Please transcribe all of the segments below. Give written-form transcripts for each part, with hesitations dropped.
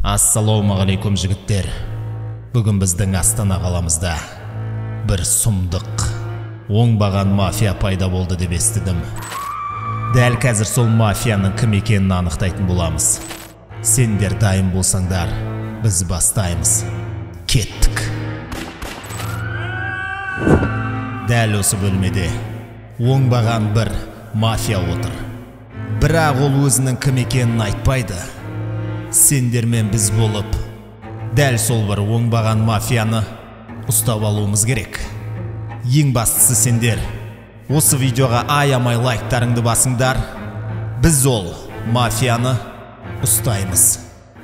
Ассалаумағалейкум жігіттер. Бүгін біздің Астана қаламызда бір сұмдық, оңбаған мафия пайда болды деп естідім. Дәл қазір сол мафияның кім екенін анықтайтын боламыз. Сендер дайын болсаңдар, біз бастаймыз. Кеттік. Дәл осы бөлмеде оңбаған бір мафия отыр. Бірақ ол өзінің кім екенін айтпайды. Сендермен біз болып, дәл сол бір оңбаған мафияны ұстап алуымыз керек. Ең бастысы сендер осы видеоға аямай лайктарыңды басыңдар. Біз ол мафияны ұстаймыз.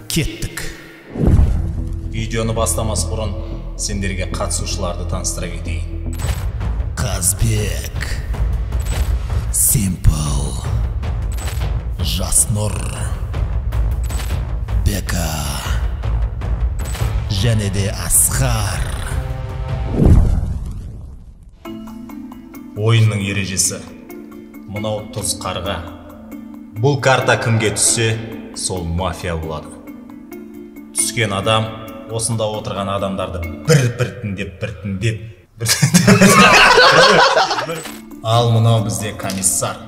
Кеттік. Видеоны бастамас бұрын сендерге қатысушыларды таныстыра кетейін. Қазбек, Simple, Жаснұр, Бека және де Асқар. Ойынның ережесі мынау тұз қарға. Бұл карта кімге түссе, сол мафия болады. Түскен адам осында отырған адамдарды біртіндеп ал мынау бізде комиссар.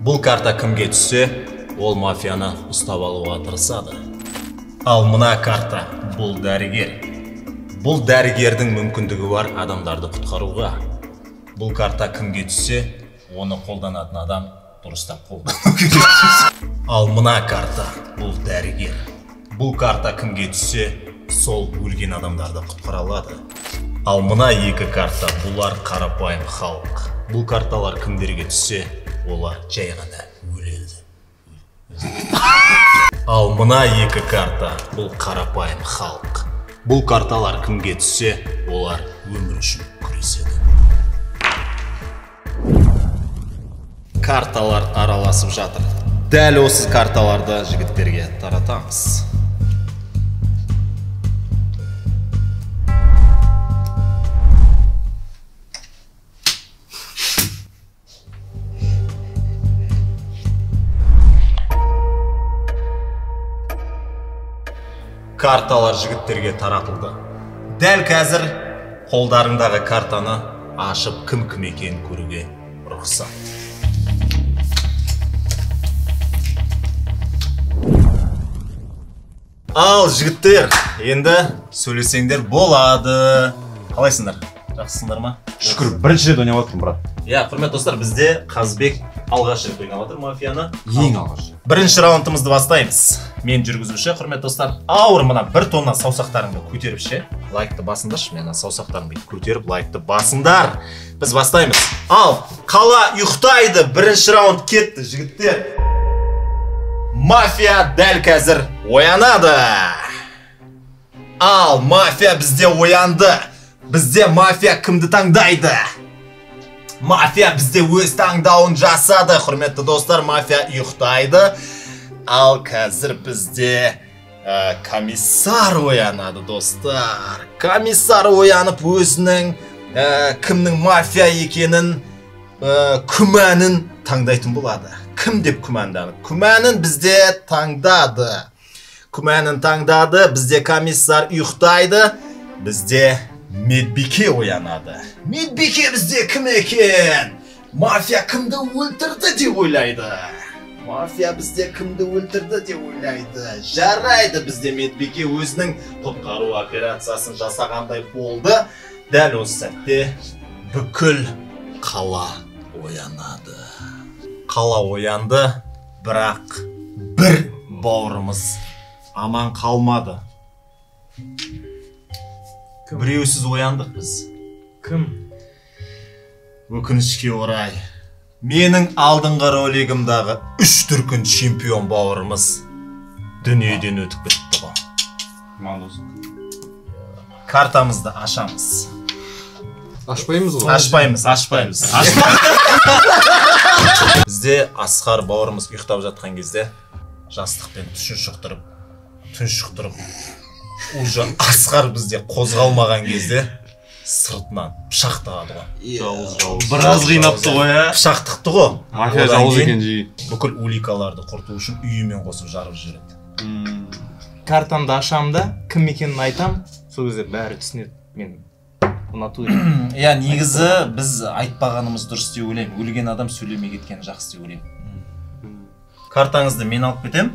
Бұл карта кімге түссе, ол мафияны ұстап алуға тырысады. Ал мына карта бұл дәрігер. Бұл дәрігердің мүмкіндігі бар адамдарды құтқаруға. Бұл карта кімге түссе, оны қолданатын адам дұрыстап қолдану керек. Ал мына карта бұл дәрігер. Бұл карта кімге түссе, сол өлген адамдарды құтқара алады. Ал мына екі карта бұлар қарапайым халық. Бұл карталар кімдерге түссе, олар жай ғана өледі. Ал мына екі карта бұл қарапайым халық. Бұл карталар кімге түссе, олар өмір үшін күреседі. Карталар араласып жатыр. Дәл осы карталарды жігіттерге таратамыз. Карталар жігіттерге таратылды. Дәл қазір қолдарыңдағы картаны ашып кім екенін көруге рұқсат. Ал жігіттер, енді сөйлесеңдер болады. Қалайсыңдар? Жақсысыңдар ма? Шүкір, бірінші рет ойнап отырмын, брат. Құрметті достар, бізде Қазбек алғаш рет ойнап отыр мафияны. Ең алғаш. Бірінші раундымызды бастаймыз. Мен жүргізуші, құрметті достар. Ауыр мына 1 тонна саусақтарыңды көтеріп ше. Лайкты басыңдаршы, мен саусақтарыңды көтеріп лайкты басыңдар. Біз бастаймыз. Ал, қала ұйықтайды. Бірінші раунд кетті, жігіттер. Мафия дәл қазір оянады. Ал, мафия бізде оянды. Бізде мафия кімді таңдайды? Мафия бізде өз таңдауын жасады. Құрметті достар, мафия ұйықтайды. Ал қазір бізде комиссар оянады, достар. Комиссар оянып өзінің кімнің мафия екенін күмәнін таңдайтын болады. Кім деп күмәндады? Күмәнін бізде таңдады. Күмәнін таңдады. Бізде комиссар ұйықтайды. Бізде Медбике оянады. Медбике бізде кім екен? Мафия кімді өлтірді деп ойлайды. Мафия бізде кімді өлтірді деп ойлайды. Жарайды, бізде Медбике өзінің құтқару операциясын жасағандай болды. Дәл осы сәтте бүкіл қала оянады. Қала оянды, бірақ бір бауырымыз аман қалмады. Біреусіз ояндық біз. Кім? Өкінішке орай. Менің алдыңғы ролигімдағы 3 дүркін чемпион бауырымыз дүниеден өтіп кетті ғой. Маңыз. Картамызды ашамыз. Ашпаймыз ғой? Ашпаймыз. Бізде Асқар бауырымыз ұйықтап жатқан кезде жастықпен тұншықтырып, уже Асқар бізде қозғалмаған кезде сыртынан пышақ тағады ғой. Біраз қинапты ғой, ә? Пышақ тықты ғой. Мафия жауыз екен жиі. Бүкіл уликаларды құрту үшін үйімен қосып жарып жібереді. картамды ашам да, кім екенін айтам, сол кезде бәрі түсінеді. Мен ұнату едім. Иә, негізі біз айтпағанымыз дұрыс деп ойлаймын. Өлген адам сөйлемей кеткені жақсы деп ойлаймын. Картаңызды мен алып кетем.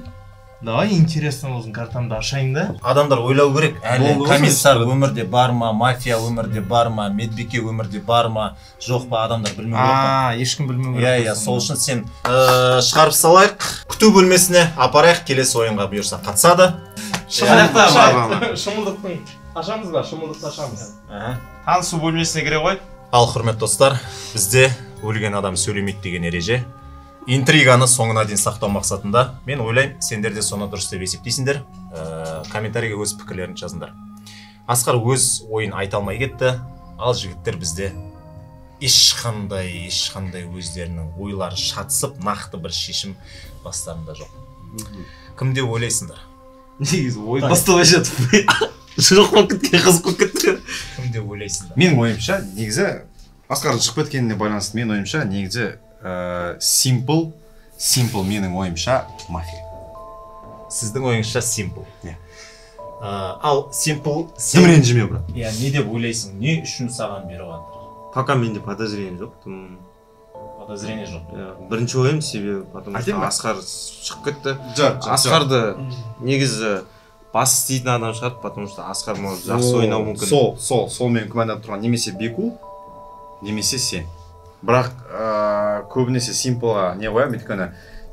Давай, интересно болсын, картамды ашайын да. Адамдар ойлау керек, әлі комиссар өмірде бар ма, мафия өмірде бар ма, медбике өмірде бар ма, жоқ па, адамдар білмеу керек. Ешкім білмеу керек. Иә, сол үшін сен шығарып салайық, күту бөлмесіне апарайық, келесі ойынға бұйырса қатысады. Шымылдықтың ашамыз ба? Шымылдықты ашамыз. Танысу бөлмесіне кіре ғой. Ал, құрметті достар, бізде өлген адам сөйлемейді деген ереже. Интриганы соңына дейін сақтау мақсатында мен ойлаймын, сендер де соны дұрыс деп есептейсіңдер. Комментарийге өз пікірлерін жазыңдар. Асқар өз ойын айта алмай кетті, ал жігіттер бізде ешқандай өздерінің ойлары шатысып, нақты бір шешім бастарында жоқ. Кім деп ойлайсыңдар? Негізі ой басталай жатып. Жоқ болып кеткен, қызық болып кетті. Кім деп ойлайсыңдар? Менің ойымша, негізі Асқардың шығып кеткеніне байланысты менің ойымша, негізі Simple менің ойымша мафия. Сіздің ойыңызша Simple. Ал Simple Тым ренжіме, брат. не деп ойлайсың? Не үшін саған беріп жатыр? Пока менде подозрение жоқ. Подозрение жоқ. Бірінші ойым себебі, потому что Асқар шығып кетті. Асқарды негізі бас істейтін адам шығар, потому что Асқар может жақсы ойнау мүмкін. Сол мен күмәндап тұрған немесе Беку, немесе сен. Бірақ көбінесе Simple-ға не қоямын, өйткені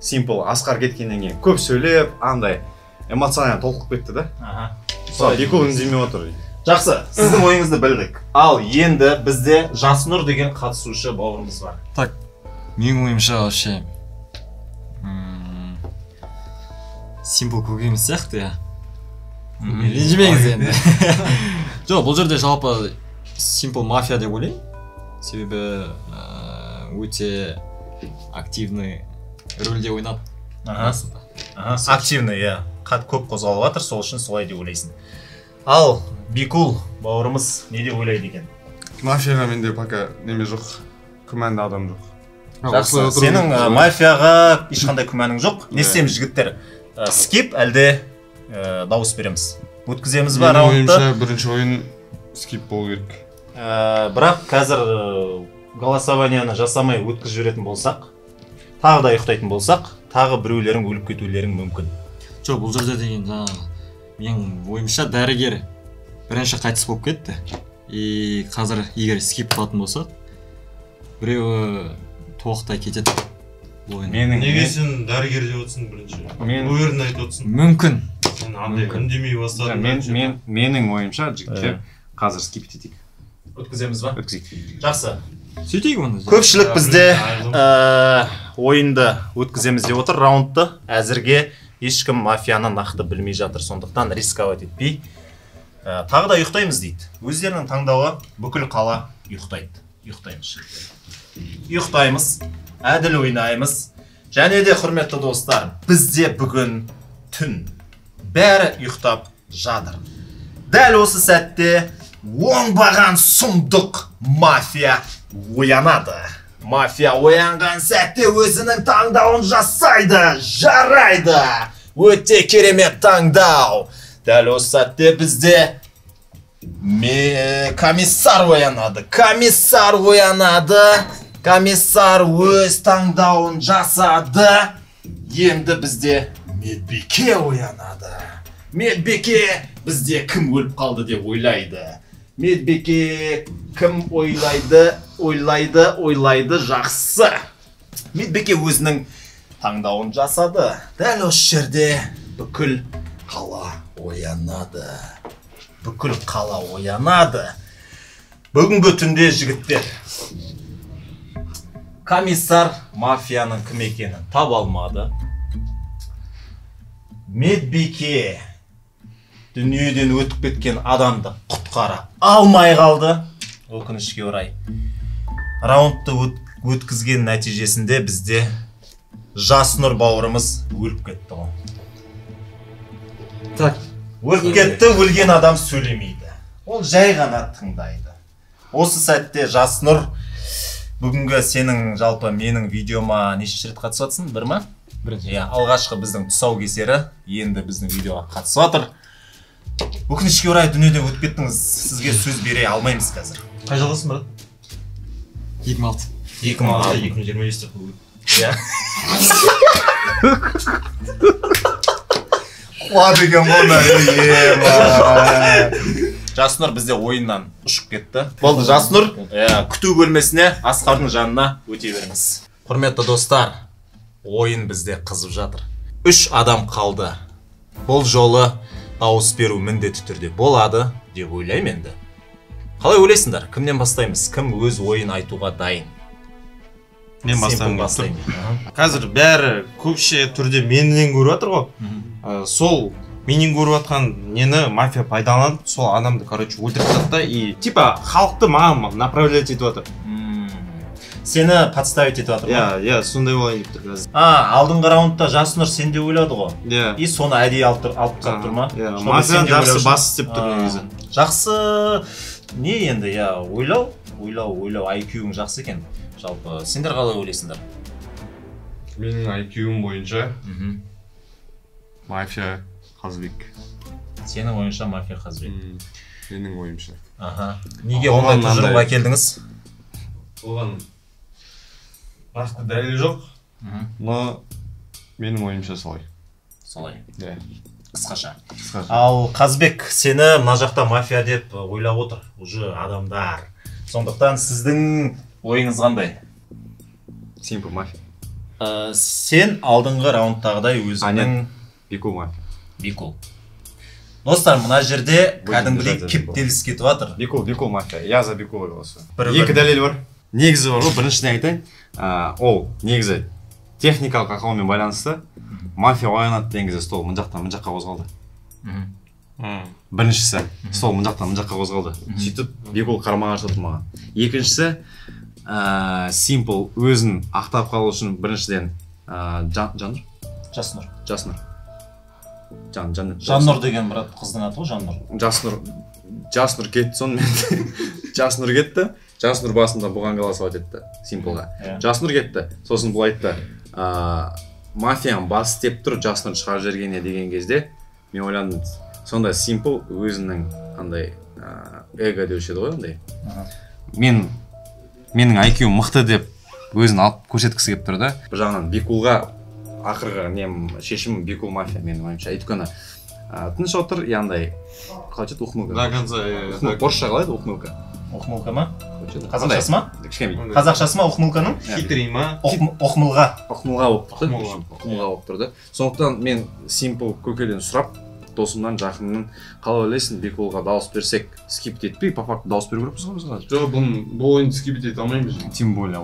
Simple Асқар кеткеннен кейін көп сөйлеп, андай эмоционально толқып кетті да. Сол Беку үндемей отыр. Жақсы, сіздің ойыңызды білдік. Ал енді бізде Жаснұр деген қатысушы бауырымыз бар. Так, менің ойымша вообще Simple көкеміз сияқты, я. Ренжімеңіз енді. Жоқ, бұл жерде жалпы Simple мафия деп ойлаймын. Себебі өте активный рөлде ойнап. Активный, иә. Көп қозғалып жатыр, сол үшін солай деп ойлайсың. Ал Бекул бауырымыз не деп ойлайды екен? Мафияға менде пока неме жоқ, күмәнді адам жоқ. Жақсы, сенің мафияға ешқандай күмәнің жоқ. Не істейміз жігіттер? Скип әлде дауыс береміз? Өткіземіз ба раундты? Менің ойымша бірінші ойын скип болу керек. Бірақ қазір голосованияны жасамай өткізіп жіберетін болсақ, тағы да ұйықтайтын болсақ, тағы біреулерің өліп кетулерің мүмкін. Жоқ, бұл жерде деген жаңағы менің ойымша дәрігер бірінші қайтыс болып кетті. И қазір егер скип қылатын болса, біреуі тоқтай кетеді. Неге сен дәрігер деп отырсың бірінші? Өйерін айтып отырсың. Мүмкін. Сен андай үндемей бастадың. Менің ойымша жігіттер қазір скип етейік. Өткіземіз ба? Өткізейік. Жақсы. Сөйтейік онда. Көпшілік бізде ойынды өткіземіз деп отыр, раундты. Әзірге ешкім мафияны нақты білмей жатыр, сондықтан рисковать етпей. Тағы да ұйықтаймыз дейді. Өздерінің таңдауы бүкіл қала ұйықтайды. Ұйықтаймыз, әділ ойнаймыз. Және де құрметті достар, бізде бүгін түн. Бәрі ұйықтап жатыр. Дәл осы сәтте оңбаған сұмдық мафия оянады. Мафия оянған сәтте өзінің таңдауын жасайды, жарайды. Өте керемет таңдау. Дәл осы сәтте бізде комиссар оянады. Комиссар өз таңдауын жасады. Енді бізде медбике оянады. Медбике бізде кім өліп қалды деп ойлайды. Медбике кім ойлайды жақсы. Медбике өзінің таңдауын жасады. Дәл осы жерде бүкіл қала оянады. Бүгінгі түнде жігіттер, комиссар мафияның кім екенін таба алмады. Медбике дүниеден өтіп кеткен адамды құтқара алмай қалды. Өкінішке орай. Раундты өткізген нәтижесінде бізде Жаснұр бауырымыз өліп кетті ғой. Так. Өліп кетті, өлген адам сөйлемейді. Ол жай ғана тыңдайды. Осы сәтте Жаснұр, бүгінгі сенің жалпы менің видеома неше рет қатысып жатсың? Бір ма? Иә, алғашқы біздің тұсаукесері енді біздің видеоға қатысып жатыр. Өкінішке орай дүниеден өтіп кеттіңіз. Сізге сөз бере алмаймыз қазір. Қай жылдасың, брат? 2006. 2025 деп қою. Иә. Қуа деген болна. Жаснұр бізде ойыннан ұшып кетті. Болды, Жаснұр, күту бөлмесіне Асқардың жанына өте беріңіз. Құрметті достар, ойын бізде қызып жатыр. 3 адам қалды. Бұл жолы дауыс беру міндетті түрде болады деп ойлаймын енді. Қалай ойлайсыңдар? Кімнен бастаймыз? Кім өз ойын айтуға дайын? Мен бастаймын. Қазір бәрі көпше түрде менен көріп жатыр ғой. Сол менен көріп жатқан нені мафия пайдаланып, сол адамды, короче, өлтіріп жатыр да, и типа халықты маған направлять етіп жатыр. Сені подставить етіп жатыр ма? Иә, сондай болайын деп тұр қазір. Алдыңғы раундта Жаснұр сен де ойлады ғой. Иә. И соны әдейі алып қалып тұр ма? Иә, мафияны жақсы бас істеп тұр негізі. Жақсы, не енді, иә, ойлау, IQ-ің жақсы екен. Жалпы, сендер қалай ойлайсыңдар? Менің IQ-ім бойынша мафия Қазбек. Сенің ойынша мафия Қазбек. Менің ойымша. Неге ондай тұжырымға келдіңіз? Оған нақты дәлел жоқ, но менің ойымша солай. Солай. Иә. Қысқаша. Ал Қазбек, сені мына жақта мафия деп ойлап отыр, уже адамдар. Сондықтан сіздің ойыңыз қандай? Simple мафия. Сен алдыңғы раундтағыдай өзіңнің Бикул мафия. Бикул. Достар, мына жерде кәдімгідей кептеліс кетіп жатыр. Бикул мафия. Я за Бикул голосую. Екі дәлел бар. Негізі бар ғой, біріншіден айтайын. Ол негізі техникалық ақаумен байланысты мафия оянады деген кезде стол мына жақтан мына жаққа қозғалды. Біріншісі стол мына жақтан мына жаққа қозғалды. Сөйтіп Бикул қарама қарсы отыр маған. Екіншісі Simple өзін ақтап қалу үшін біріншіден Жаннұр деген брат қыздың аты ғой, Жаннұр. Жаснұр кетті сонымен. Жаснұр кетті. Жаснұр басында бұған голосовать етті Simple-ға. Жаснұр кетті. Сосын бұл айтты. Мафияны бас істеп тұр, Жаснұр шығарып жібергеніне деген кезде мен ойландым. Сонда Simple өзінің андай эго деуші еді ғой, андай. Менің IQ-м мықты деп өзін алып көрсеткісі келіп тұр да. Бір жағынан Бикулға ақырғы шешімім Бикул мафия менің ойымша. Өйткені тыныш отыр, яғандай қалай еді ухмылка. До конца. Орысша қалай еді ухмылка? Ухмылка ма? Қазақшасы ма? Кішкене. Қазақшасы ма ухмылканың? Хитрый ма? Ухмылға болып тұр да. Сондықтан мен Simple көкеден сұрап, досымнан, жақынымнан қалай ойлайсың, Бикулға дауыс берсек, скипт етпей, по факту дауыс беру керекпіз ғой біз қазір. Жоқ, бұл ойынды скипт ете алмаймыз. Тем более.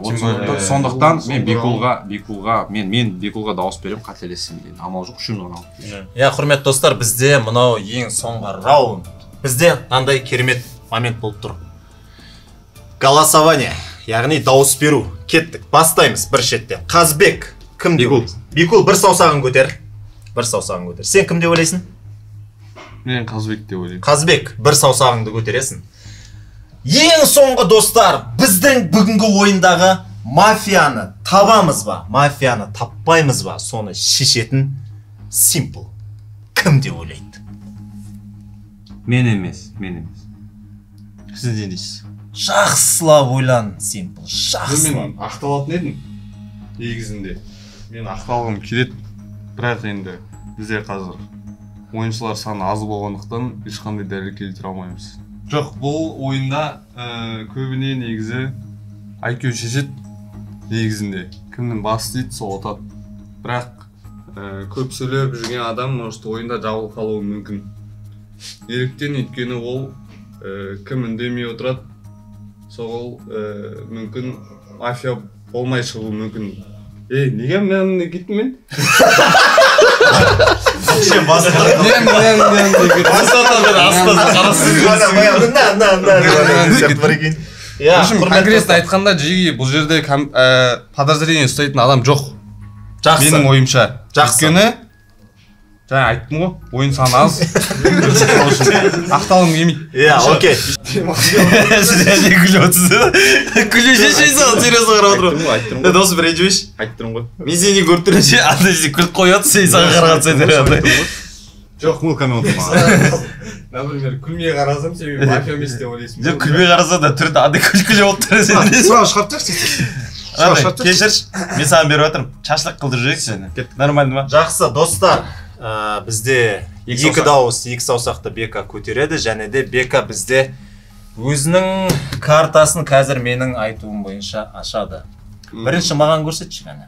Сондықтан мен Бикулға дауыс берем, қателессем деген. Амал жоқ, үшеуін ғана. Иә, құрметті достар, бізде мынау ең соңғы раунд. Бізде мынандай керемет момент болып тұр. Голосование, яғни дауыс беру. Кеттік, бастаймыз бір шеттен. Қазбек, кім деп ойлайсың? Бикул, бір саусағын көтер. Сен кім деп ойлайсың? Мен Қазбек деп ойлаймын. Қазбек, бір саусағыңды көтересің. Ең соңғы достар, біздің бүгінгі ойындағы мафияны табамыз ба, мафияны таппаймыз ба, соны шешетін Simple. Кім деп ойлайды? Мен емес. Сіз не дейсіз? Жақсылап ойлан, Simple, жақсылап. Мен ақталатын едім, негізінде. Мен ақталғым келеді, бірақ енді бізде қазір ойыншылар саны аз болғандықтан ешқандай дәлел келтіре алмаймыз. Жоқ, бұл ойында көбіне негізі IQ шешеді негізінде. Кімнің басы дейді, сол ұтады. Бірақ көп сөйлеп жүрген адам может ойында жабылып қалуы мүмкін. Неліктен өйткені ол кім үндемей отырады, сол мүмкін мафия болмай шығуы мүмкін. Неге мен кеттім мен? Конкретно айтқанда жеге бұл жерде подозрение ұстайтын адам жоқ. Менің ойымша. Жақсы. жаңа айттым ғой, ойын саны аз. Ақталғым келмейді. Иә, окей. Сіздерде күліп отырсыз. Күлешеші саған серьезно қарап отырмын. Айттым ғой. Досы бір ренжімеші. Айттым ғой. Мен сені көріп тұрынша анда сен күліп қояды, сен саған қараған сайын. Жоқ, мылкамен отырмын. Например, күлмей қарасам, сен мафия емес деп ойлайсың. Жоқ, күлмей қараса да түрді андай күлкілі болып тұр сен. Сұрау шығарып жақсы. Кешірші, мен саған беріп отырмын. Шашлық қылдырып жүрейік сені. Нормально ма? Жақсы, достар. Бізде екі дауыс, екі саусақты Бека көтереді, және де Бека бізде өзінің картасын қазір менің айтуым бойынша ашады. Бірінші маған көрсетші ғана.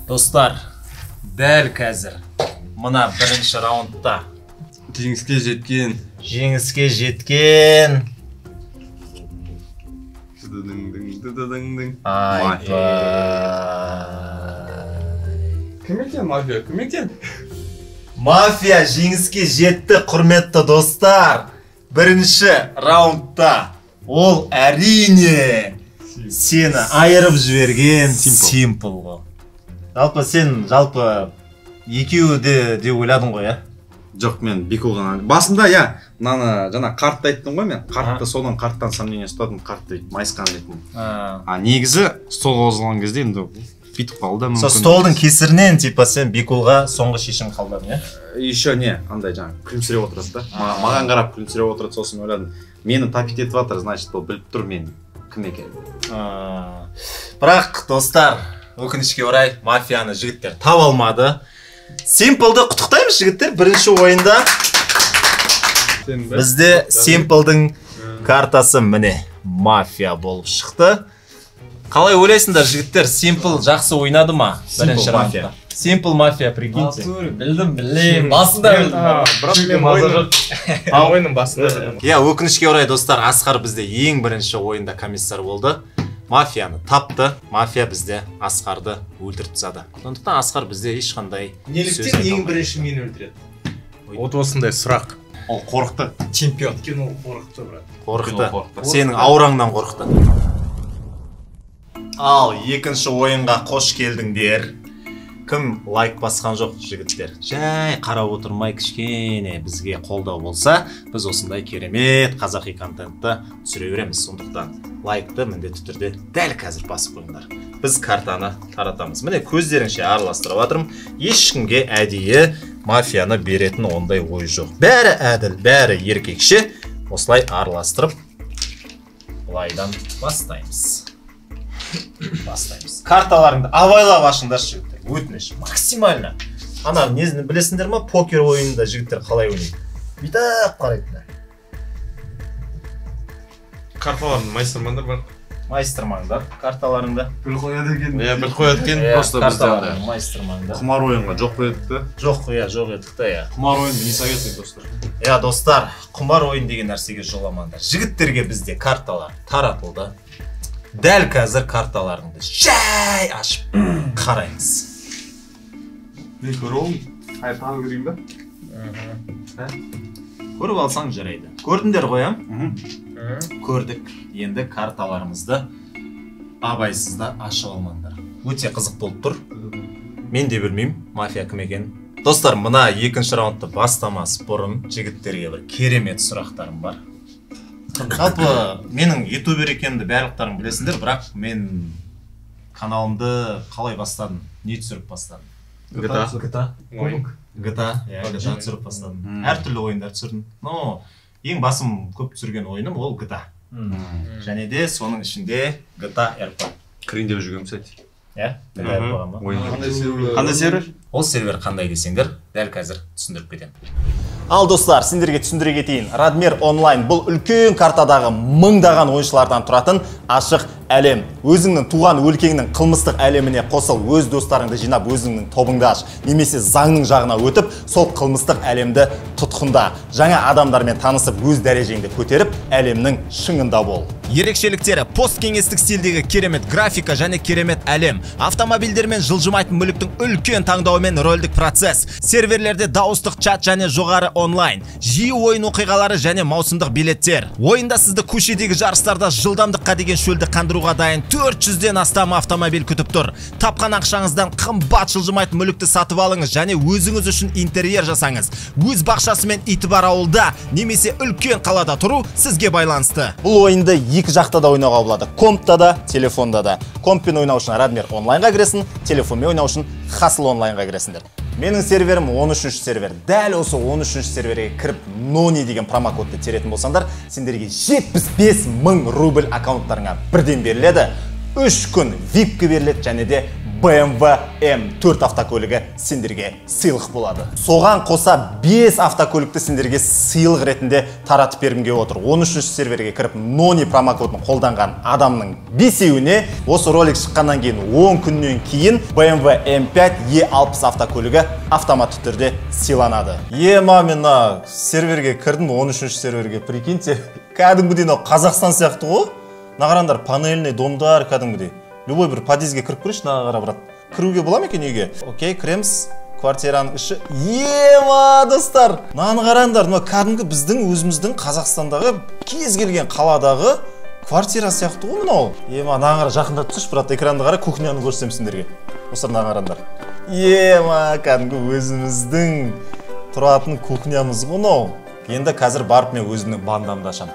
Достар, дәл қазір мына бірінші раундта Жеңіске жеткен Кім екен мафия? Кім екен? Мафия жеңіске жетті, құрметті достар. Бірінші раундта ол әрине сені айырып жіберген Simple ғой. Жалпы сен екеуі де ойладың ғой, ә? Жоқ, мен Беку ғана. Басында, мынаны жаңа картты айттым ғой мен. Картты содан карттан сомнение ұстадым, картты майысқан дейтін. Негізі стол қозғалған кезде енді бүйтіп қалды мүмкін. Со столдың кесірінен сен Бекулға соңғы шешім қалдың, иә? Еще андай жаңа күлімсіреп отырады да. Маған қарап күлімсіреп отырады, сосын ойладым. Мені тапит етіп жатыр, значит, ол біліп тұр мен кім екенін. Бірақ, достар, өкінішке орай мафияны жігіттер таба алмады. Simple-ды құттықтаймыз, жігіттер. Бірінші ойында бізде Simple-дың картасы міне мафия болып шықты. Қалай ойлайсыңдар, жігіттер? Simple жақсы ойнады ма? Бірінші раундта. Simple мафия, прикиньте. Білдім. Басында білдім. Бірақ мен маза жоқ. Ойынның басында білдім. Иә, өкінішке орай, достар, Асқар бізде ең бірінші ойында комиссар болды. Мафияны тапты, мафия бізде Асқарды өлтіріп тастады. Сондықтан Асқар бізде ешқандай Неліктен ең бірінші мені өлтіреді? Вот осындай сұрақ. Ол қорықты. Чемпион. Өйткені ол қорықты, брат. Қорықты. Сенің аураңнан қорықты. Ал екінші ойынға қош келдіңдер. Кім лайк басқан жоқ, жігіттер? Жай қарап отырмай кішкене бізге қолдау болса, біз осындай керемет қазақи контентті түсіре береміз. Сондықтан лайкты міндетті түрде дәл қазір басып қойыңдар. Біз картаны таратамыз. Міне көздеріңше араластырып жатырмын. Ешкімге әдейі мафияны беретін ондай ой жоқ. Бәрі әділ, бәрі еркекше. Осылай араластырып былайдан бастаймыз. Карталарыңды абайлап ашыңдар, жігіттер. Өтініш, максимально. Ана, несіні білесіңдер ма? Покер ойынында жігіттер қалай ойнайды? Бүйтіп қарайтындар. Карталардың майыстырмаңдар бар. Майыстырмаңдар карталарыңды. Біл қояды екен. Біл қояды екен. Просто карталарды майыстырмаңдар. Құмар ойынға жоқ қойдық. Жоқ едік та. Құмар ойынды не советует, достар? Достар, құмар ойын деген нәрсеге жоламаңдар. Жігіттерге бізде карталар таратылды. Дәл қазір карталарыңды жай ашып қараймыз. Мен көріп олым, қайтан көрейін ба? Көріп алсаң жарайды. Көрдіңдер ғой, көрдік. Енді карталарымызды абайсызда ашып алмаңдар. Өте қызық болып тұр. Мен де білмеймін мафия кім екенін. Достар, мына екінші раундты бастамас бұрын жігіттерге бір керемет сұрақтарым бар. Жалпы менің ютубер екенімді барлықтарың білесіңдер, бірақ мен каналымды қалай бастадым, не түсіріп бастадым? GTA түсіріп бастадым. Әртүрлі ойындар түсірдім. Но ең басым көп түсірген ойыным ол GTA. Және де соның ішінде GTA RP. Крендеп жүргенім сәт. Қандай сервер? Ол сервер қандай десеңдер, дәл қазір түсіндіріп кетемін. Ал достар, сендерге түсіндіре кетейін. Радмир онлайн бұл үлкен картадағы мыңдаған ойыншылардан тұратын ашық әлем. Өзіңнің туған өлкеңнің қылмыстық әлеміне қосыл, өз достарыңды жинап, өзіңнің тобыңды аш, немесе заңның жағына өтіп, сол қылмыстық әлемді тұтқында. Жаңа адамдармен танысып, өз дәрежеңді көтеріп, әлемнің шыңында бол. Ерекшеліктері посткеңестік стилдегі керемет графика және керемет әлем. Автомобильдермен жылжымайтын мүліктің үлкен таңдауымен рөлдік процесс. Серверлерде дауыстық чат және жоғары онлайн. Жиі ойын оқиғалары және маусымдық билеттер. Ойында сізді көшедегі жарыстарда жылдамдыққа деген шөлді қандыруға дайын 400-ден астам автомобиль күтіп тұр. Тапқан ақшаңыздан қымбат жылжымайтын мүлікті сатып алыңыз және өзіңіз үшін интерьер жасаңыз. Өз бақшасымен иті бар ауылда немесе үлкен қалада тұру сізге байланысты. Бұл ойынды екі жақта да ойнауға болады. Компта да, телефонда да. Комппен ойнау үшін Радмир онлайнға кіресің, телефонмен ойнау үшін Хасл онлайнға кіресіңдер. Менің серверім 13-ші сервер. Дәл осы 13-ші серверге кіріп Нони деген промокодты теретін болсаңдар, сендерге 75 000 рубль аккаунттарыңа бірден беріледі. 3 күн VIP-ке беріледі және де BMW M4 автокөлігі сендерге сыйлық болады. Соған қоса 5 автокөлікті сендерге сыйлық ретінде таратып бергімге отыр. 13-ші серверге кіріп Нони промокодын қолданған адамның 5-еуіне осы ролик шыққаннан кейін 10 күннен кейін BMW M5 E60 автокөлігі автоматты түрде сыйланады. Мамина, серверге кірдім, 13-ші серверге, прикиньте, кәдімгідей Қазақстан сияқты ғой. Нағарандар панельный домдар кәдімгідей. Любой бір подъездге кіріп көрші, нағара брат. Кіруге бола ма екен үйге? Окей, кіреміз. Квартираның іші. Достар! Нағаны қараңдар, кәдімгі біздің өзіміздің Қазақстандағы кез келген қаладағы квартира сияқты ғой мынау. Нағара жақында түсіш, брат, экранды қара, кухняны көрсем сендерге. Осылар нағарандар. Кәдімгі өзіміздің тұратын кухнямыз мынау. Енді қазір барып мен өзімнің бандамды ашам.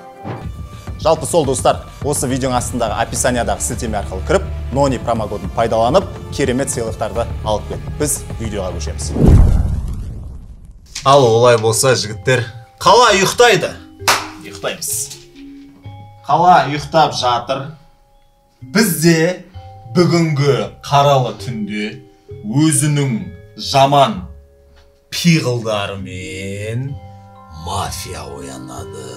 Жалпы сол достар, осы видеоның астындағы описаниядағы сілтеме арқылы кіріп, Нони промокодын пайдаланып, керемет сыйлықтарды алып кет. Біз видеоға көшеміз. Ал олай болса, жігіттер, қала ұйықтайды? Ұйықтаймыз. Қала ұйықтап жатыр. Бізде бүгінгі қаралы түнде өзінің жаман пиғылдарымен мафия оянады.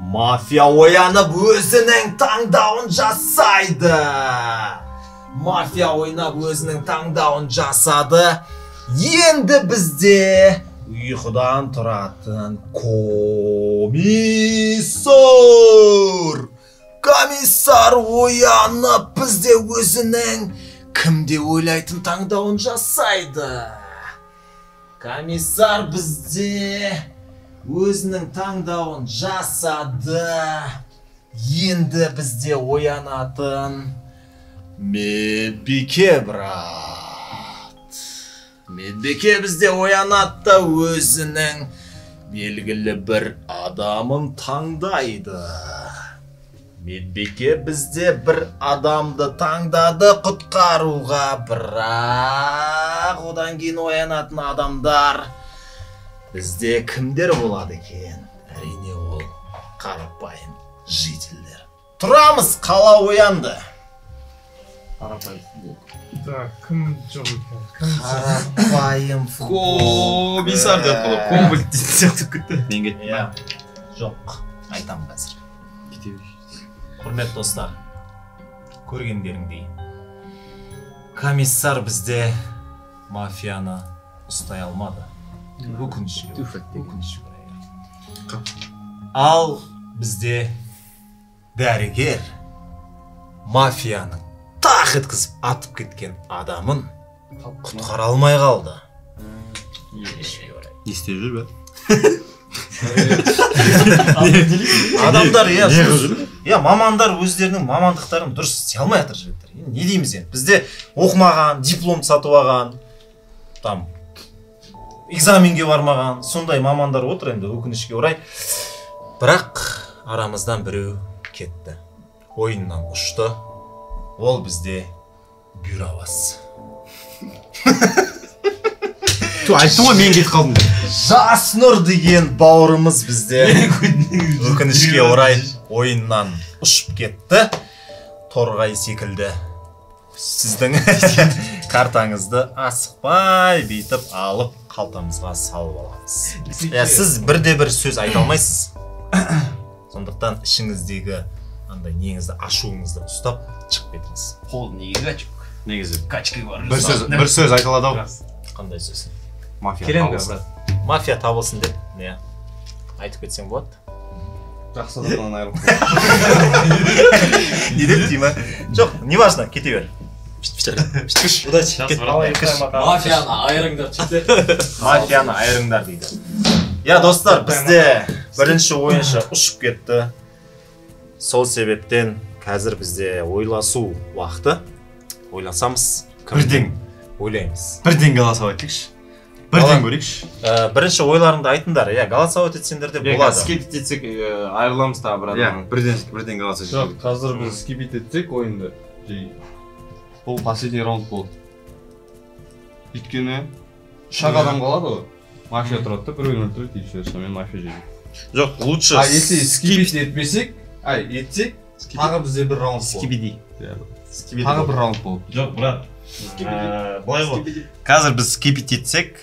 Мафия оянып өзінің таңдауын жасайды. Мафия ойнап өзінің таңдауын жасады. Енді бізде ұйқыдан тұратын комиссар оянып бізде өзінің кімде ойлайтын таңдауын жасайды. Комиссар бізде өзінің таңдауын жасады. Енді бізде оянатын Медбике, брат. Медбике бізде оянатты, өзінің белгілі бір адамын таңдайды. Медбике бізде бір адамды таңдады құтқаруға, бірақ одан кейін оянатын адамдар бізде кімдер болады екен? Әрине ол қарапайым жителдер. Тұрамыз, қала оянды. Кім жоқ екен? Қарапайым комиссар деп қалып, комбілт дейтін сияқты күтті. Мен кеттім. Жоқ, айтам қазір. Құрмет достар, көргендеріңдей, комиссар бізде мафияны ұстай алмады. Өкінішке орай. Ал бізде дәрігер мафияның тақ еткізіп атып кеткен адамын құтқара алмай қалды. Не істеп жүр бе? Адамдар, мамандар өздерінің мамандықтарын дұрыс істей алмай жатыр жігіттер. Не дейміз енді? Бізде оқымаған, диплом сатып алған, там экзаменге бармаған, сондай мамандар отыр енді, өкінішке орай. Бірақ арамыздан біреу кетті. Ойыннан ұшты. Ол бізде Бюровас. Айттым ғой, мен кетіп қалдым. Жаснұр деген бауырымыз бізде өкінішке орай ойыннан ұшып кетті. Торғай секілді сіздің картаңызды асықпай бейтіп алып қалтамызға салып аламыз. Сіз бірде-бір сөз айта алмайсыз. Сондықтан ішіңіздегі неңізді ашуыңызды ұстап шығып кетіңіз. Қол неге качок? Негізі Качкаға бар. бір сөз айтылады ау. Қандай сөз? Мафия Келем табылсын. Мафия табылсын деп, айтып кетсең болады. жақсы адамнан айырылып не деп дей ма? Жоқ, не важно, кете бер. Удачи. Мафияны айырыңдар чекте. Мафияны айырыңдар дейді. Я достар, бізде бірінші ойыншы ұшып кетті. Сол себептен қазір бізде ойласу уақыты. Ойласамыз, Бірден ойлаймыз. Бірден голосовать етейікші. Бірден көрейікші. Бірінші ойларыңды айтыңдар. Я голосовать етсеңдер де болады. Скипит етсек айырыламыз тағы бір Иә, адамнан. бірден голосовать жоқ қазір біз скипит етсек ойынды бұл последний раунд болды өйткені үш ақ адам қалады ғой мафия тұрады да біреуін өлтіреді и все сонымен мафия жейді Жоқ, лучше а если скипит етпесек етсек тағы бізде бір раунд болады Скибиди. тағы бір раунд болды Жоқ, брат. Былай ғой. Қазір біз скипит етсек,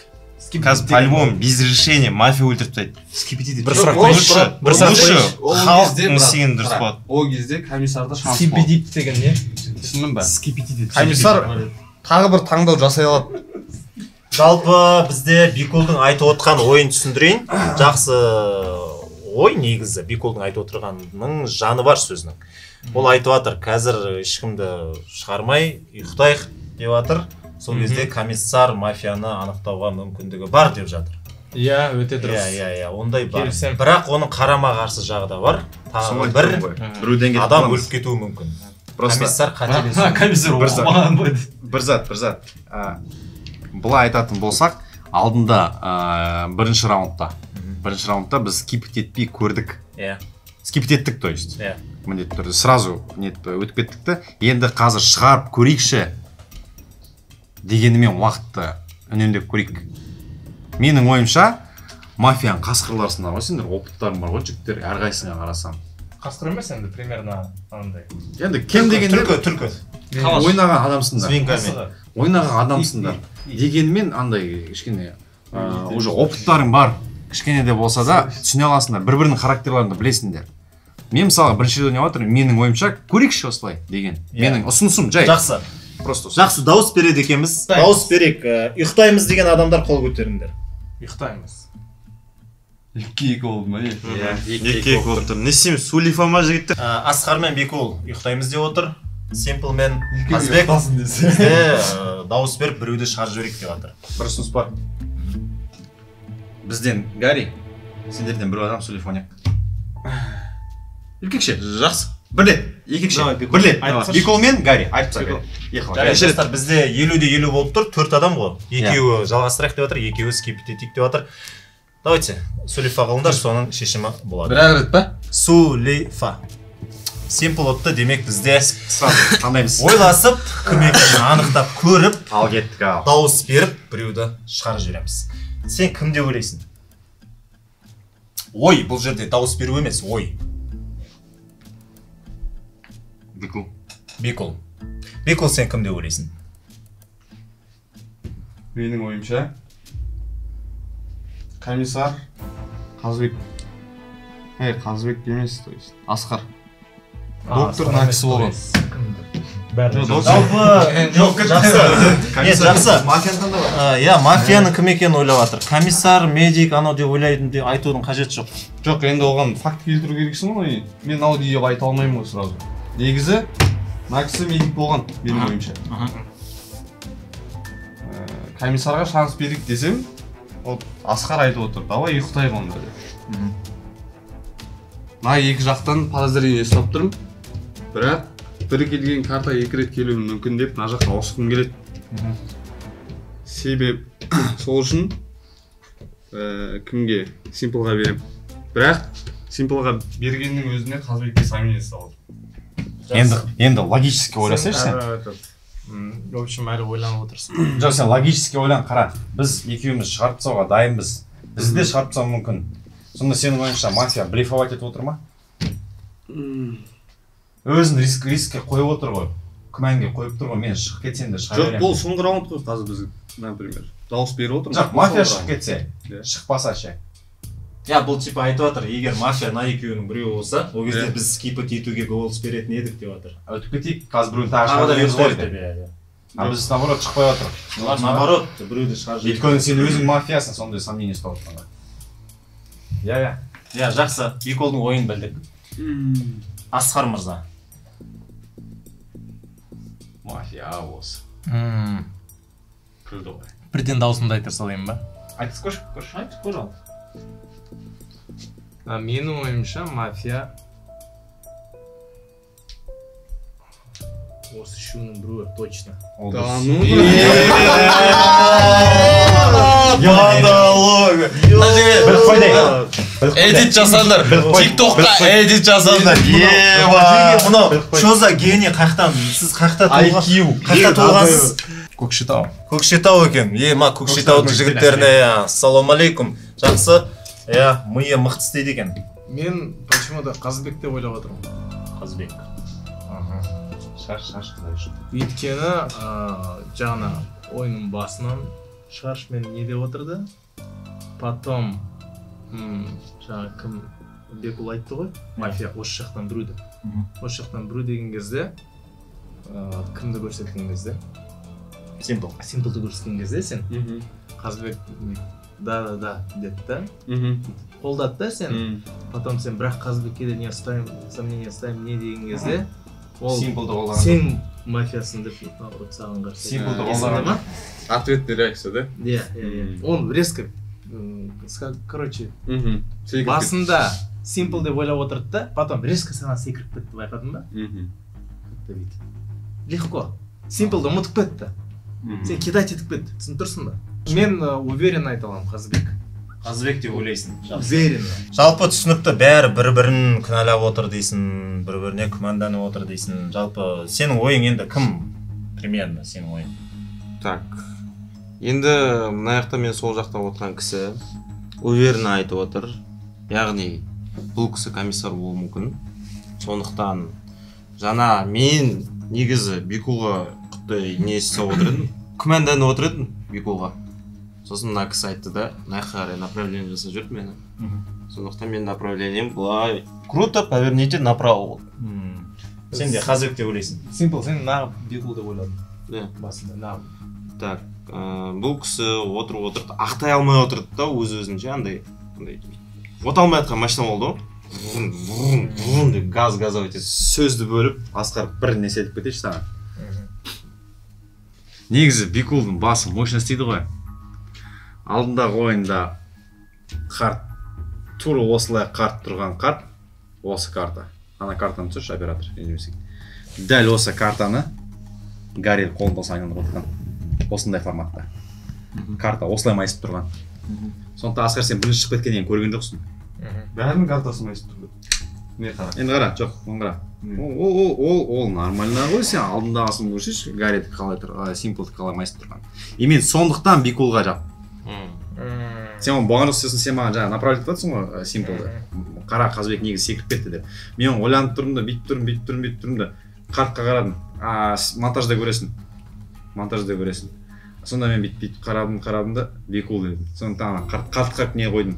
қазір по-любому без решения мафия өлтіріп тастайды. Скибиди деп. Бір сұрақ қойшы. Бір халық мүсеген дұрыс болады. ол кезде комиссарда шанс болады Скипидип деген не? түсіндің ба Скибиди деп. комиссар тағы бір таңдау жасай алады Жалпы бізде Биколдың айтып отқан ойын түсіндірейін. Жақсы ой негізі. Биколдың айтып отырғанның жаны бар сөзінің. Ол айтып жатыр, қазір ешкімді шығармай ұйықтайық деп жатыр. Сол кезде комиссар мафияны анықтауға мүмкіндігі бар деп жатыр. Иә, өте дұрыс. Иә, ондай бар. Келісемін. Бірақ оның қарама қарсы жағы да бар. Тағы бір Біреуден кетіп адам қаламыз. өліп кетуі мүмкін. Просто Комиссар қателесуі. Комиссар Бір зат. оқымаған ғой. бір зат. Бұлай айтатын болсақ, алдында бірінші раундта біз скипит етпей көрдік. Иә. Скипит еттік, то есть. Иә. Міндетті түрде сразу өтіп кеттік та, енді қазір шығарып көрейікші дегенімен уақытты үнемдеп көрейік. Менің ойымша, мафияның қасқырларсыңдар ғой, сендер опыттарың бар ғой, жігіттер, әрқайсыңа қарасам. Қасқыр емес енді примерно андай. Енді кем дегенде Түлкі. ойнаған адамсыңдар. Свинкамен. Ойнаған адамсыңдар. Дегенмен андай кішкене уже опыттарың бар. Кішкене де болса да түсіне аласыңдар. Бір-бірінің характерларын білесіңдер. Мен мысалға бірінші рет ойнап отырмын, менің ойымша көрейікші осылай деген. Менің ұсынысым жай. Жақсы. Просто Жақсы, дауыс береді екенбіз. Дауыс берейік. Ұйықтаймыз деген адамдар қол көтеріңдер. Ұйықтаймыз. екі болды ма Екі болып тұр. Не істейміз? Сулифа ма жігіттер? Асқар мен Бекол ұйықтаймыз деп отыр. Simple мен Қазбек бізде дауыс беріп біреуді шығарып жіберейік деп жатыр. бір ұсыныс бар. Бізден Гарри, сендерден бір адам сөйлеп ойнайық. Еркекше. Жақсы. Бірлет, еркекше. Бірлет. Бекол мен Гарри. Айтып Достар, бізде 50-50 болып тұр, 4 адам ғой. Екеуі жалғастырайық деп жатыр, екеуі скипит етейік деп жатыр. Давайте, Сулифа қылыңдар, соның шешімі болады. бір-ақ рет па Сулифа. Simple отты демек бізде сразу таңдаймыз. ойласып, кім екенін анықтап көріп, Ал кеттік ал. дауыс беріп, біреуді шығарып жібереміз. Сен кім деп ойлайсың? Ой, бұл жерде дауыс беру емес, ой. Бекол. Бекол. Бекол, сен кім деп ойлайсың? менің ойымша комиссар Қазбек Қазбек емес, то есть Асқар доктор накісі болған Жоқ, жақсы. Мафияны таңдап. Иә, мафияның кім екенін ойлап жатыр. Комиссар, медик, анау деп ойлайтын деп айтудың қажеті жоқ. жоқ енді оған факт келтіру керексің ғой мен ау деп айта алмаймын ғой сразу негізі накісі медик болған менің ойымша комиссарға шанс берейік десем ол Асқар айтып отыр давай ұйықтайық онда деп мына екі жақтан подозрение ұстап тұрмын бірақ бірі келген карта екі рет келуі мүмкін деп мына жаққа ауысқым келеді себебі сол үшін кімге Симплға берем бірақ Симплға бергеннің өзіне Қазбекке сомнение салды Енді логически ойласайшы сен. В общем, әлі ойланып отырсың. Жоқ, сен логически ойлан, қара. Біз екеуміз шығарып тастауға дайынбыз. Бізді де шығарып тастау мүмкін. Сонда сенің ойыңша мафия блефовать етіп отыр ма? Өзін рискке қойып отыр ғой. Күмәнге қойып тұр ғой, мен шығып кетсем де шыға беремін. жоқ бұл соңғы раунд қой қазір біз например дауыс беріп отырмыз Жоқ, мафия шығып кетсе, шықпаса ше. Я бұл типа айтып жатыр, егер мафия на екеуінің біреуі болса, ол кезде біз скипет етуге голос беретін едік деп жатыр. Өтіп кетейік, қазір біреуін тағы шығарып жіберді. А біз наоборот шықпай отыр. Наоборот, біреуді шығарып жіберді. Өйткені сен өзің мафиясың, сондай сомнение ұстап отырғанда. Иә. Иә, жақсы. Беколдың ойын білдік. Асқар мырза. Мафия осы. Күлді ғой. Бірден даусымды айта салайын ба? Айтыс көш, айтыс пожалуйста. Менің ойымша мафия осы үшеуінің біреуі точно. Да ну. Эдит жасаңдар. TikTok'қа эдит жасаңдар. Мынау Шоза гений қаяқтан? Сіз қаяқта туылғансыз? Көкшетау екен. Ма Көкшетаудың жігіттеріне ассалауму алейкум. Жақсы. Миы мықты істейді екен. Мен почему-то Қазбек деп ойлап отырмын. Қазбек. Шаш құдай. Өйткені жаңа ойынның басынан Шаш мен не деп отырды? Потом жаңа кім Бекул айтты ғой? Мафия осы жақтан біреуді. Осы жақтан біреу деген кезде кімді көрсеткен кезде? Симплды көрсеткен кезде сен Қазбек да деді да. Қолдады да сен. Потом сен бірақ Қазбекке де не оставим, сомнение оставим не деген кезде ол сен мафиясын деп саған қарсы. Симплды қолдаған. Ответный реакция, да? Иә. Он резко, короче, басында Simple деп ойлап отырды да, потом резко саған секіріп кетті, байқадың ба? Легко. Simple-ды ұмытып кетті. Сен кидать етіп кетті, түсініп тұрсың ба? Мен уверен айта аламын Қазбек. Қазбек деп ойлайсың. Уверен. Жалпы түсінікті бәрі бір-бірін кінәлап отыр дейсің, бір-біріне күмәнданып отыр дейсің. Жалпы сенің ойың енді кім примерно сенің ойың? Так. Енді мына жақта мен сол жақта отырған кісі уверенно айтып отыр. Яғни бұл кісі комиссар болуы мүмкін. Сондықтан жаңа мен негізі Бекулға құтты не істеп отырдым. Күмәнданып отырдым Бекулға. Сосын мына кісі айтты да, мына жаққа қарай направление жасап жүрді мені. Сондықтан мен направлением былай круто поверните направо болды. Сен де Қазбек деп ойлайсың. Simple, сен нағып Бекул деп ойладың. Да. Басында нағып. Так, бұл кісі отырып ақтай алмай отырды да өз-өзінше андай от алмай атқан машина болды ғой. Деп газ-газа өтеді. Сөзді бөліп, Асқар бір нәрсе айтып кетейінші саған. Негізі Бекулдың басы мощно істейді ғой. Алдындағы ойында қарт, тура осылай қарт тұрған қарт, осы карта. Ана картаны түсірші оператор. Дәл осы картаны Гарри қолында сайнандырып отырған. Осындай форматта. Карта осылай майысып тұрған. Сондықтан Асқар сен бірінші шығып кеткеннен көрген жоқсың. Бәрінің картасы майысып тұрды. Не қара? Енді қара, жоқ, оны қара. Ол нормально ғой, сен алдындағысын көрсеш, Гарриді қалай тұр, Симплды қалай майысып тұрған. И мен сондықтан Бекулға жап. Сен оны болған жоқсың, сен маған жаңа направлять етіп ғой Симплды. Қара, Қазбек негізі секіріп кетті деп. Мен ойланып тұрмын да, бүйтіп тұрмын да, картқа қарадым. Монтажда көресің. Сонда мен бүйтіп қарадым да, Бекул дедім. Сондықтан қартқа не қойдым,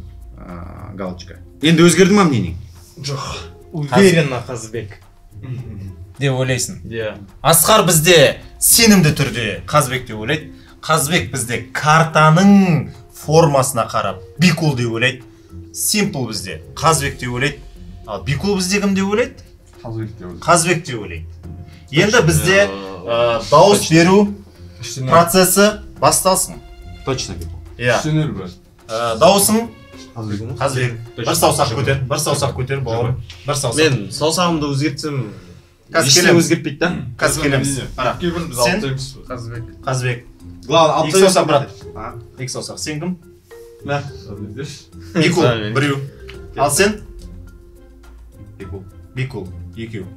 галочка. Енді өзгерді ма мнениең? Жоқ. Уверенно Қазбек деп ойлайсың. Иә. Асқар бізде сенімді түрде Қазбек деп ойлайды. Қазбек бізде картаның формасына қарап Бекул деп ойлайды. Simple бізде Қазбек деп ойлайды. Ал Бекул бізде кім деп ойлайды? Қазбек деп ойлайды. Енді бізде дауыс беру процесі басталсын. Точно Бекул. Иә. Дауысың Қазбек. Бір саусақ көтер, бауырым. Бір саусақ. Мен саусағымды өзгертсем, ештеңе өзгертпейді да? Қазір келеміз. Сен? Қазбек. Екі саусақ, брат. Екі саусақ. Сен кім? Бекул. Біреу. Ал сен? Бекул. Екеу.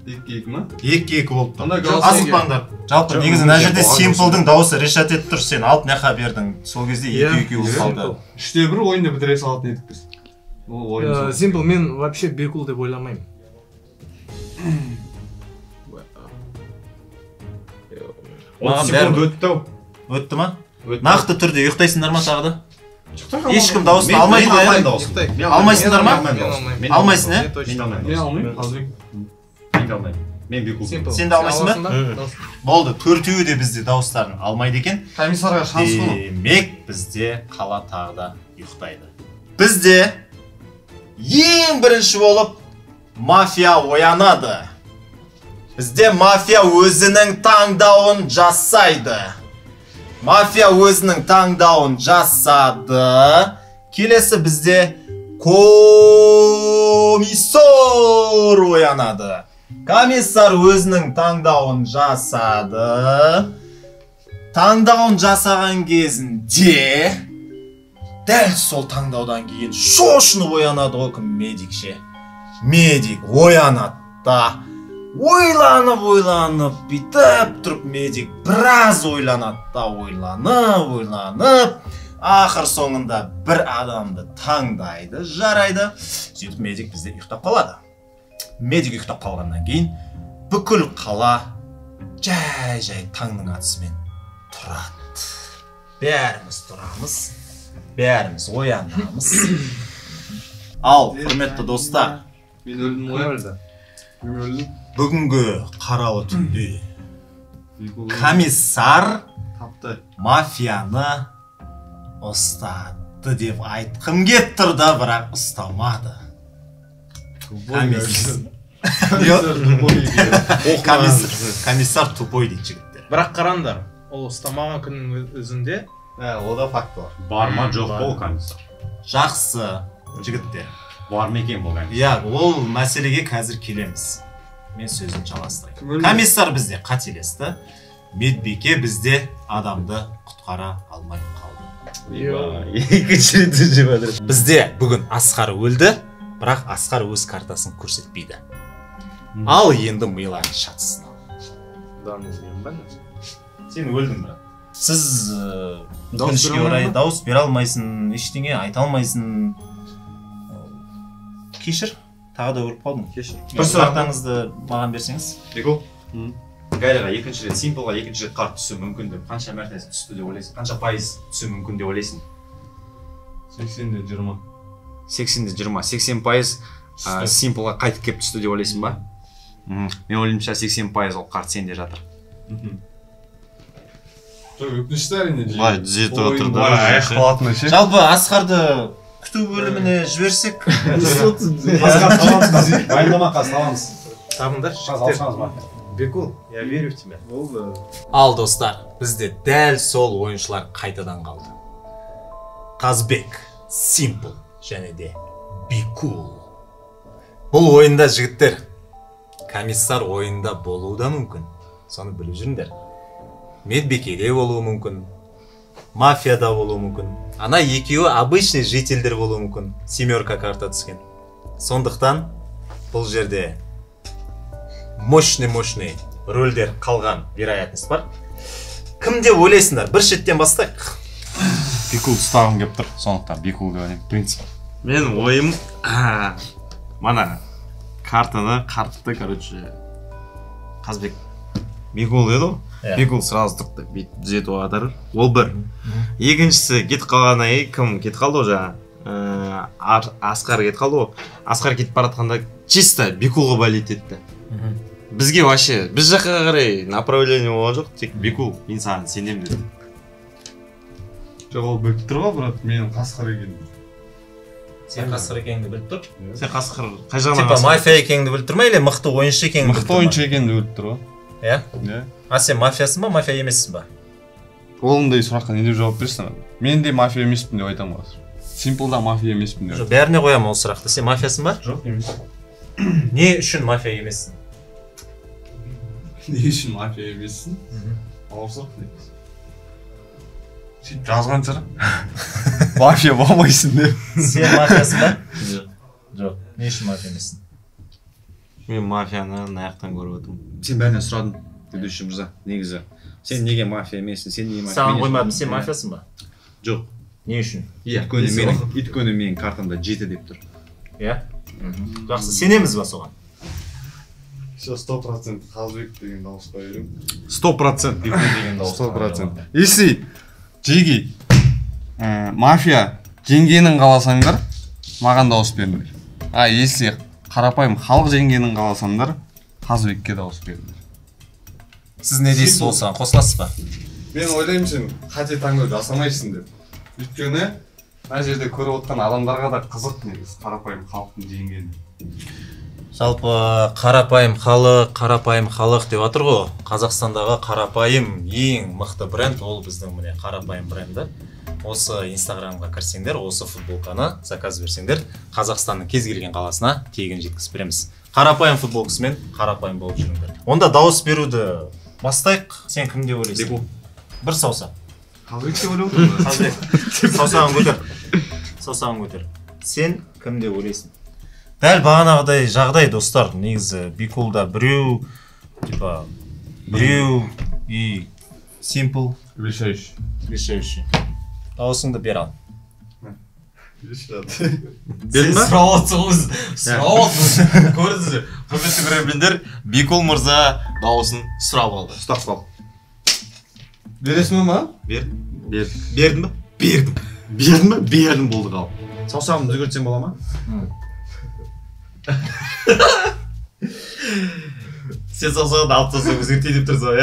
Екі болып тұр. Асықпаңдар. Жалпы негізі мына жерде Simple-дың дауысы решат етіп тұр. Сен алып мына бердің. Сол кезде екі болып қалды. 3-1 ойынды бітіре салатын едік біз. Simple, мен вообще Бекул деп ойламаймын. Маған бәрі өтті ма? Нақты түрде ұйықтайсыңдар ма тағы да? Ешкім дауысын алмайды ма? Алмайсыңдар ма? Алмайсың, ә? Мен алмаймын. Мен Бекул. Сен де алмайсың ба? Болды, төртеуі де бізде дауыстарын алмайды екен. Комиссарға шанс қой. Демек бізде қала тағы да ұйықтайды. Бізде ең бірінші болып мафия оянады. Бізде мафия өзінің таңдауын жасайды. Мафия өзінің таңдауын жасады. Келесі бізде комиссар оянады. Комиссар өзінің таңдауын жасады. Таңдауын жасаған кезінде дәл сол таңдаудан кейін шошынып оянады ғой кім? Медик ше. Медик оянады да. Ойланып, бүйтіп тұрып медик біраз ойланады да, ойланып, ақыр соңында бір адамды таңдайды, жарайды. Сөйтіп медик бізде ұйықтап қалады. Медик ұйықтап қалғаннан кейін бүкіл қала жай таңның атысымен тұрады. Бәріміз тұрамыз, бәріміз оянамыз. Ал, құрметті достар, Мен өлдім ғой. Мен өлдім. бүгінгі қаралы түнде комиссар мафияны ұстады деп айтқым келіп тұрды, бірақ ұстамады. Комиссар тупой дейді жігіттер. Бірақ қараңдар, ол ұстамаған күннің өзінде Ода факт бар. Бар ма жоқ бол комиссар. Жақсы жігіттер. Бар ма екен бұл комиссар? Иә, ол мәселеге қазір келеміз. Мен сөзін жалғастырайын. Комиссар бізде қателесті. Медбике бізде адамды құтқара алмай қалды. Екінші рет жеп жатыр. Бізде бүгін Асқар өлді, бірақ Асқар өз картасын көрсетпейді. Ал енді милан шатсын. Сен өлдің, брат. Сіз өкінішке орай дауыс бере алмайсың, ештеңе айта алмайсың. Кешір, тағы да өліп қалдың. Кешір. Бір сұрақтарыңызды маған берсеңіз. Беку? Гайраға екінші рет, Симплға екінші рет қарт түсу мүмкін деп, қанша мәртесі түсті деп ойлайсың? Қанша пайыз түсу мүмкін деп ойлайсың? 80-де 20. 80-де 20. 80% Симплға қайтып кеп түсті деп ойлайсың ба? Мен ойлаймынша 80% ол қарт сенде жатыр. Жоқ, өкінішті әрине. Былай түзетіп отыр да. Аяқ қалатыны ше. Жалпы Асқарды күту бөліміне жіберсек. Асқар таламыз, байындама қаз таламыз. табыңдар. Бекул, я верю в тебя. Ал достар, бізде дәл сол ойыншылар қайтадан қалды. Қазбек, Симпл және де Бекул. Бұл ойында жігіттер, комиссар ойында болуы да мүмкін. Соны біліп жүріңдер. Медбикеде болуы мүмкін, мафияда болуы мүмкін. Ана екеуі обычный жительдер болуы мүмкін. Семерка карта түскен. Сондықтан бұл жерде мощный рөлдер қалған вероятность бар. Кім деп ойлайсыңдар? Бір шеттен бастайық. Бекул ұстағым кеп тұр, сондықтан Бекул деп ойлаймын. Принцип. Мен ойым, мана картты, короче, Қазбек Бекул деді ғой. Бекул сразу тұрды, бүйтіп түзетіп жатыр. Ол бір. Екіншісі кетіп қалғаннан кейін кім кетіп қалды ғой жаңа? Асқар кетіп қалды ғой. Асқар кетіп баратқанда чисто Бекулға болит етті. Бізге вообще, біз жаққа қарай направление болған жоқ, тек Бекул, мен саған сенемін дедім. Жоқ, ол біліп тұр ғой, брат, мен Қасқар екенмін. Сен Қасқар екеніңді біліп тұр? Сен Қасқар қай жағынан Типа мафия екеніңді біліп тұр ма, или мықты ойыншы екеніңді біліп тұр ма? Мықты ойыншы екенімді біліп тұр ғой. Иә? А сен мафиясың ба, мафия емессің ба? Ондай сұраққа не деп жауап берсің? Мен де мафия емеспін деп айтамын қазір. Симплда мафия емеспін деп. Бәріне қоямын ол сұрақты. Сен мафиясың ба? Жоқ, емес. Не үшін мафия емессің? Не үшін мафия емессің? Ауырсақ дейміз. Сөйтіп жазған шығар. Мафия болмайсың деп. Сен мафиясың ба? Жоқ. Не үшін мафия емессің? Мен мафияны аяқтан көріп отырмын. Сен бәрінен сұрадың, ведущий мырза, негізі. Сен неге мафия емессің? Сен неге мафия? Саған қоймадым, сен мафиясың ба? Жоқ. Не үшін? Өйткені менің картамда 7 деп тұр. Иә? Жақсы, сенеміз ба соған? Все 100% Қазбек деген дауысқа беремін. 100% Бекул деген дауысқа. 100%. Если Жеги мафия жеңгенін қаласаңдар, маған дауыс беріңдер. А если қарапайым халық жеңгенін қаласаңдар, Қазбекке дауыс беріңдер. Сіз не дейсіз осыған, қосыласыз ба? Мен ойлаймын сен қате таңдау жасамайсың деп. Өйткені мына жерде көріп отқан адамдарға да қызық негізі қарапайым халықтың жеңгені. Жалпы қарапайым халық деп жатыр ғой. Қазақстандағы қарапайым ең мықты бренд ол біздің міне қарапайым бренді. Осы инстаграмға кірсеңдер, осы футболканы заказ берсеңдер, Қазақстанның кез келген қаласына тегін жеткізіп береміз. Қарапайым футболкасымен қарапайым болып жүріңдер. Онда дауыс беруді бастайық. Сен кім деп ойлайсың? Бір саусақ. Қазбек деп ойлап отырмын. Қазбек. Саусағын көтер. Сен кім деп ойлайсың? Дәл бағанағыдай жағдай, достар. Негізі Бикулда біреу и Simple решающий. Дауысыңды бер ал. Бердің ба? Сұрап көрдіңіздер. Құрметті көрермендер, Бикул мырза дауысын сұрап алды. Ұстап қал. Бересің ба? Бердің ба? Бердім болды қал. Саусағымды өзгертсем бола ма? Сен саусағыңды алып тастасаң өзгертейін деп тұрсың ғой,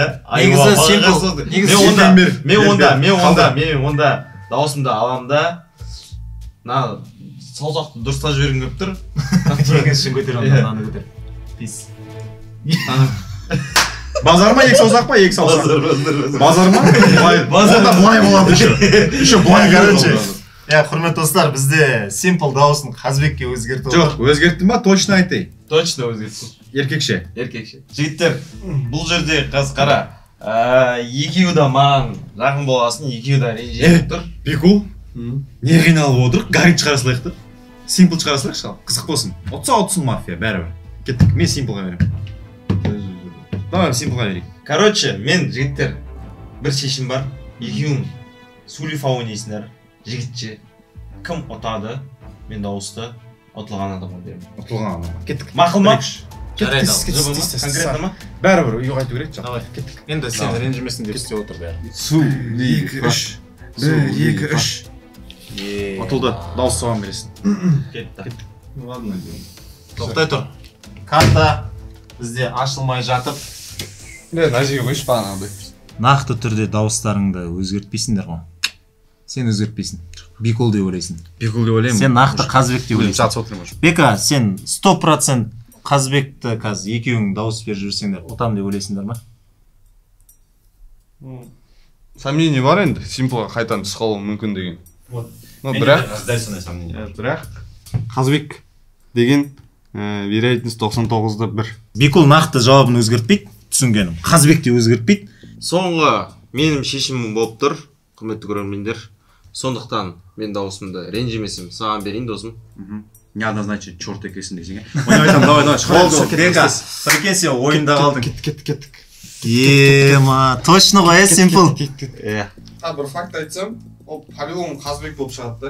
мен онда дауысымды аламын да, мына саусақты дұрыстап жібергім келіп тұр. Екіншісін көтер, онда мынаны көтер. Пис. Базар ма, екі саусақ па, екі саусақ? Базар ма? Онда бұлай болады еще бұлай короче. Құрметті достар, бізде Simple дауысын Қазбекке өзгертіп отыр. Жоқ, өзгерттім ба, точно айтайын. Точно өзгерттім. Еркекше. Жігіттер, бұл жерде қыз қара, екеуі да маған жақын болғасын, екеуі да ренжіп тұр. Бикул, не қиналып отырық, Гарри шығара салайық та. Simple шығара салайық шал, қызық болсын. Отса мафия, бәрібір. Кеттік, мен Simpleға берем. Давай, Simpleға берейік. Короче, мен жігіттер, бір шешім бар. Екеуің сөйлеп ойнайсыңдар. Жігітше, кім ұтады, мен дауысты ұтылған адамға беремін. Ұтылған адамға. Кеттік. Мақыл ма? Жарайды. Конкретно ма? Бәрібір, үйге қайту керек. Давай, кеттік. Енді сен ренжімесін деп істеп отыр бәрі. 2-3. Ұтылды, дауыс соған бересің. Кетті. Тоқтай тұр. Карта бізде ашылмай жатып. Мына жерге қойшы бағанағыдай. Нақты түрде дауыстарыңды өзгертпейсіңдер ғой. Сен өзгертпейсің. Бикул деп ойлайсың. Бикул деп ойлаймын. Сен нақты Қазбек деп ойлайсың. Жатып отырмын. Бека, сен 100% Қазбекті қазір екеуің дауыс беріп жүрсеңдер, ұтам деп ойлайсыңдар ма? Сомнение бар енді, Simple-ға қайтадан түсіп қалуы мүмкін деген. Бірақ Қазбек деген вероятность 99-да 1. Бикул нақты жауабын өзгертпейді, түсінгенім. Қазбек те өзгертпейді. Соңғы менің шешімім болып тұр, құрметті көрермендер. Сондықтан мен дауысымды ренжімесем саған берейін, досым. Неоднозначно черт екесің десең. Оны айтам, давай, шығарайық. Прикинь, сен ойында қалдың. Кеттік. Ема, точно ғой, Simple. Бір факт айтсам, ол по-любому Қазбек болып шығады да.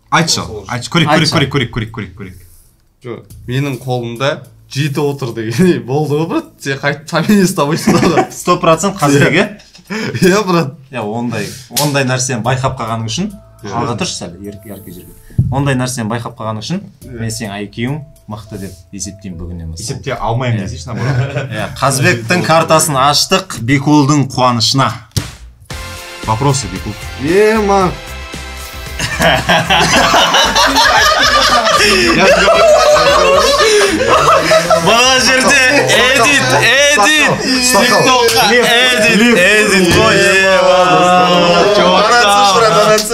Айтшы, көрейік. Жоқ, менің қолымда 7 отыр деген болды ғой, брат. Сен қайтып сомнение табайсың да. 100% Қазбек, е? Иә, брат. Ондай нәрсені байқап қалғаның үшін, алға тұршы сәл, ерке жерге. Ондай нәрсені байқап қалғаның үшін, мен сен IQ-ң мықты деп есептеймін бүгіннен бастап. Есепте алмаймын десейші, наоборот. Қазбектің картасын аштық Бикулдың қуанышына. Вопросы, Бикул. Ема. Бана жерде edit.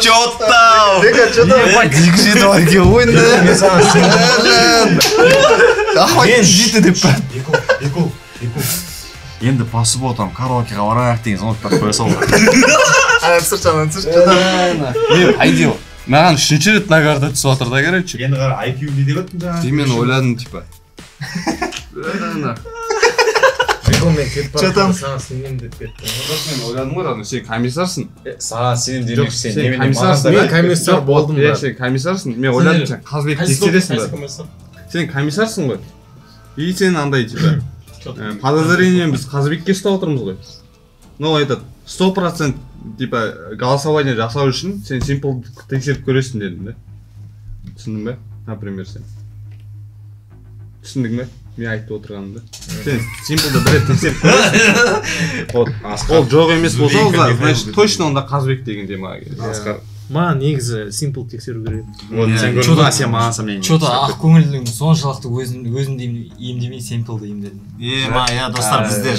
Чоттау. Енді басып отам, караокеға барайық деген сондықтан қоя салды. Мен айдеу. Маған 3-ші рет награда түсіп отыр да, короче. Енді қара IQ не деп өттің жаңа? Мен ойладым, типа. Мен кетіп барып саған сенем деп кеттім. Мен ойладым ғой, сен комиссарсың. Саған сенем демек сен Сен комиссарсың. Мен комиссар болдым ба? Сен комиссарсың. Мен ойладым, сен Қазбекті тексересің ба? Сен комиссарсың ғой. И сен андай, типа, подозрением біз Қазбекке ұстап отырмыз ғой. Но айтады, 100% типа голосование жасау үшін сен Simple тексеріп көресің дедім да. Түсіндің бе? Например, сен. Түсіндің бе? Мен айтып отырғанымда. Сен Simple-да бір рет тексеріп көресің. Ол жоқ емес болса, значит точно онда Қазбек деген де маған келеді. маған негізі Simple тексеру керек. Вот сен Чудо. көрдің ба, сен маған сомнение. Че-то ақ көңілдің соншалықты өзімді емдемей Simple емдедім. Достар, бізде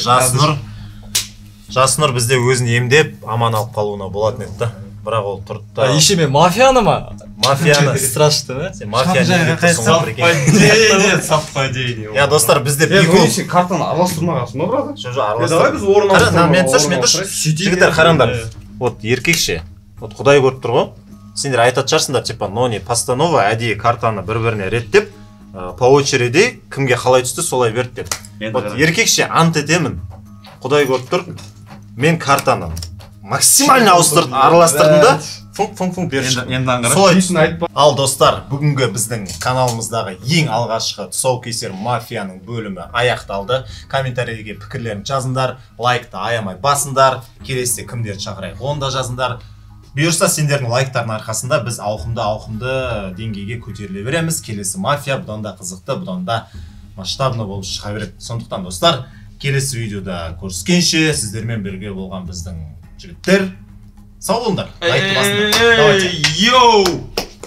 Жаснұр бізде өзін емдеп аман алып қалуына болатын еді да. Бірақ ол тұрды да. Еще мен мафияны ма? Мафияны страшно, да? Сен мафияны Совпадение. Достар, бізде Сен картаны араластырмағансың ба, брат? давай біз орын мен тұршы. Жігіттер, қараңдар. Вот еркекше. Вот Құдай көріп тұр ғой. Сендер айтатын шығарсыңдар, типа, но не постанова, әдейі картаны бір-біріне реттеп, по очереди кімге қалай түсті, солай берді деп. Вот еркекше ант етемін. Құдай көріп тұр. Мен картаны максимально араластырдым да, функ берші. Ал достар, бүгінгі біздің каналымыздағы ең алғашқы тұсаукесер мафияның бөлімі аяқталды. Комментарийге пікірлерін жазыңдар, лайкты аямай басыңдар, келесі кімдерді шақырайық оны да жазыңдар. Бұйырса сендердің лайктардың арқасында біз ауқымды деңгейге көтеріле береміз. Келесі мафия бұдан да қызықты, бұдан да масштабны болып шыға береді. Сондықтан достар, келесі видеода көріскенше сіздермен бірге болған біздің жігіттер сау болыңдар. Лайкты басыңдар. Йоу!